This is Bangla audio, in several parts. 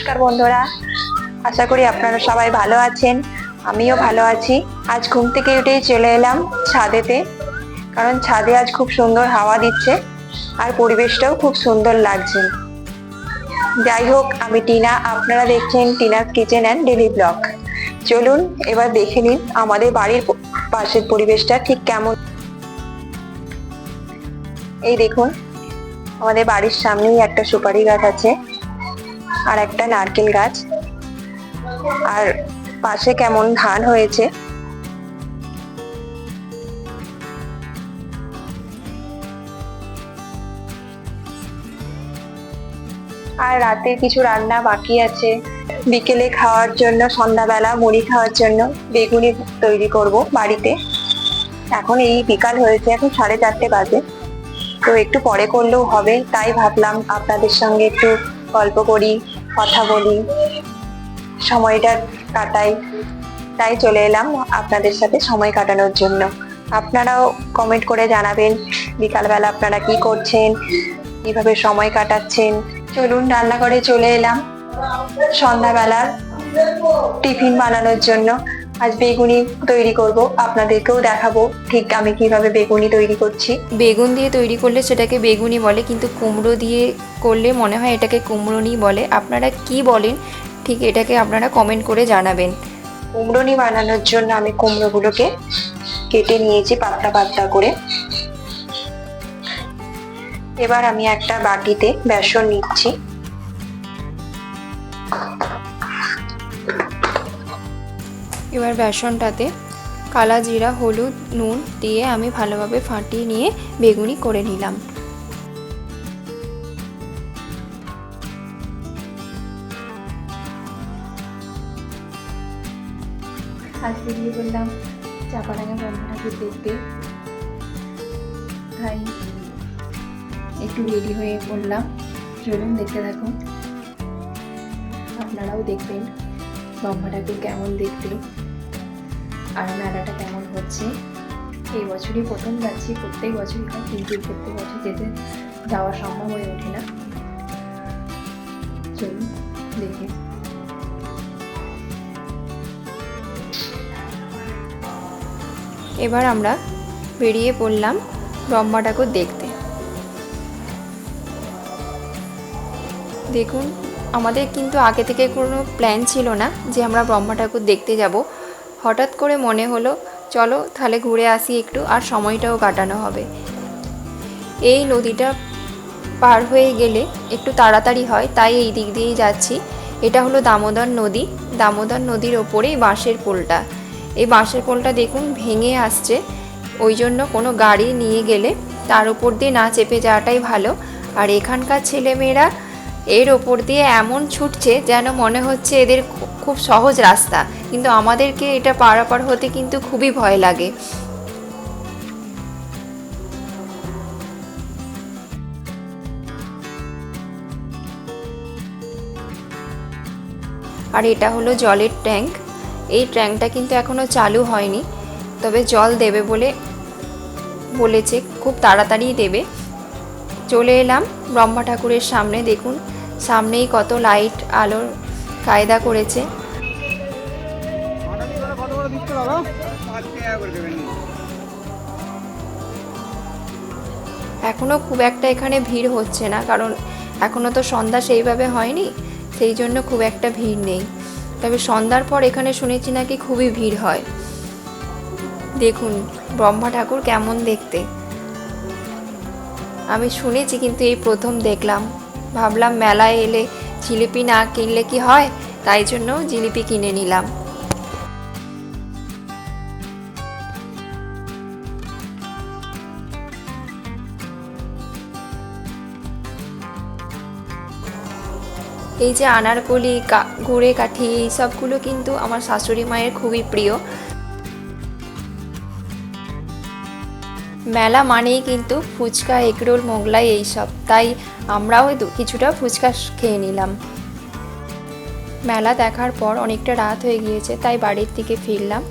নমস্কার বন্ধুরা, আশা করি আপনারা সবাই ভালো আছেন। আমিও ভালো আছি। আজ ঘুম থেকে উঠেই চলে এলাম ছাদেতে, কারণ ছাদে আজ খুব সুন্দর হাওয়া দিচ্ছে আর পরিবেশটাও খুব সুন্দর লাগছে। যাই হোক, আমি টিনা, আপনারা দেখছেন Tina's kitchen and daily blog. চলুন এবার দেখে নিন আমাদের বাড়ির পাশের পরিবেশটা ঠিক কেমন। এই দেখুন, আমাদের বাড়ির সামনেই একটা সুপারি গাছ আছে আর একটা নারকেল গাছ, আর পাশে কেমন ধান হয়েছে। আর রাতে কিছু রান্না বাকি আছে। বিকেলে খাওয়ার জন্য, সন্ধ্যাবেলা মুড়ি খাওয়ার জন্য বেগুনি তৈরি করব বাড়িতে। এখন এই বিকাল হয়েছে, এখন 4:30 বাজে, তো একটু পরে করলেও হবে। তাই ভাবলাম আপনাদের সঙ্গে একটু গল্প করি, কথা বলি, সময়টা কাটাই। তাই চলে এলাম আপনাদের সাথে সময় কাটানোর জন্য। আপনারাও কমেন্ট করে জানাবেন বিকালবেলা আপনারা কি করছেন, কিভাবে সময় কাটাচ্ছেন। চলুন রান্নাঘরে চলে এলাম সন্ধ্যাবেলার টিফিন বানানোর জন্য। আজ বেগুনি তৈরি করব, আপনাদেরকেও দেখাবো ঠিক আমি কিভাবে বেগুনি তৈরি করছি। বেগুন দিয়ে তৈরি করলে সেটাকে বেগুনি বলে, কিন্তু কুমড়ো দিয়ে করলে মনে হয় এটাকে কুমড়োনি বলে। আপনারা কি বলেন ঠিক এটাকে আপনারা কমেন্ট করে জানাবেন। কুমড়োনি বানানোর জন্য আমি কুমড়োগুলোকে কেটে নিয়েছি পাতলা পাতলা করে। এবার আমি একটা বাটিতে বেসন নিচ্ছি। এবার বেসনটাতে কালা জিরা, হলুদ, নুন দিয়ে আমি ভালোভাবে ফাটিয়ে নিয়ে বেগুনি করে নিলাম। আজ বেরিয়ে বললাম চাপাডাঙ্গা ব্রহ্মঠাকুর দেখতে, তাই একটু রেডি হয়ে পড়লাম। চলুন দেখতে থাকুন, আপনারাও দেখবেন ব্রহ্মঠাকুর কেমন দেখতে আর মেলাটা কেমন হচ্ছে। এই বছরই প্রথম যাচ্ছি, প্রত্যেক বছরই হয় কিন্তু প্রত্যেক বছর যেতে যাওয়া সম্ভব হয়ে ওঠে না। চলুন দেখি। এবার আমরা বেরিয়ে পড়লাম ব্রহ্মা ঠাকুর দেখতে। দেখুন, আমাদের কিন্তু আগে থেকে কোনো প্ল্যান ছিল না যে আমরা ব্রহ্মা ঠাকুর দেখতে যাব। হঠাৎ করে মনে হলো চলো তাহলে ঘুরে আসি একটু, আর সময়টাও কাটানো হবে। এই নদীটা পার হয়ে গেলে একটু তাড়াতাড়ি হয়, তাই এই দিক দিয়েই যাচ্ছি। এটা হলো দামোদর নদী। দামোদর নদীর ওপরেই বাঁশের পোলটা। এই বাঁশের পোলটা দেখুন ভেঙে আসছে, ওই জন্য কোনো গাড়ি নিয়ে গেলে তার উপর দিয়ে না চেপে যাওয়াটাই ভালো। আর এখানকার ছেলেমেয়েরা এর ওপর দিয়ে এমন ছুটছে যেন মনে হচ্ছে এদের খুব সহজ রাস্তা, কিন্তু আমাদেরকে এটা পারাপার হতে কিন্তু খুবই ভয় লাগে। আর এটা হলো জলের ট্যাঙ্ক। এই ট্যাঙ্কটা কিন্তু এখনও চালু হয়নি, তবে জল দেবে বলে বলেছে, খুব তাড়াতাড়ি দেবে। চলে এলাম ব্রহ্মা ঠাকুরের সামনে। দেখুন সামনেই কত লাইট আলোর কায়দা করেছে। এখনও খুব একটা এখানে ভিড় হচ্ছে না, কারণ এখনও তো সন্ধ্যা সেইভাবে হয়নি, সেই জন্য খুব একটা ভিড় নেই। তবে সন্ধ্যার পর এখানে শুনেছি নাকি খুবই ভিড় হয়। দেখুন ব্রহ্মা ঠাকুর কেমন দেখতে, আমি শুনেছি কিন্তু এই প্রথম দেখলাম। ভাবলাম মেলায় এলে জিলিপি না কিনলে কি হয়, তাই জন্য জিলিপি কিনে নিলাম। এই যে আনারকলি, গুড়ে কাঠি, এই সবগুলো কিন্তু আমার শাশুড়ি মায়ের খুবই প্রিয়। মেলা মানেই কিন্তু ফুচকা, এগরোল, মোগলাই এইসব, তাই আমরাও কিছুটা ফুচকা খেয়ে নিলাম। মেলা দেখার পর অনেকটা রাত হয়ে গিয়েছে, তাই বাড়ির দিকে ফিরলাম।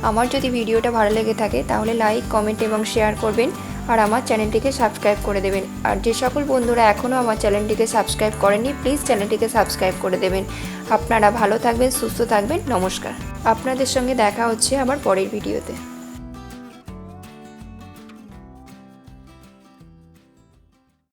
আমার যদি ভিডিওটা ভালো লেগে থাকে তাহলে লাইক, কমেন্ট এবং শেয়ার করবেন। আর আমার চ্যানেলটিকে সাবস্ক্রাইব করে দেবেন। আর যে সকল বন্ধুরা এখনও আমার চ্যানেলটিকে সাবস্ক্রাইব করেননি, প্লিজ চ্যানেলটিকে সাবস্ক্রাইব করে দেবেন। আপনারা ভালো থাকবেন, সুস্থ থাকবেন। নমস্কার। আপনাদের সঙ্গে দেখা হচ্ছে আবার পরের ভিডিওতে।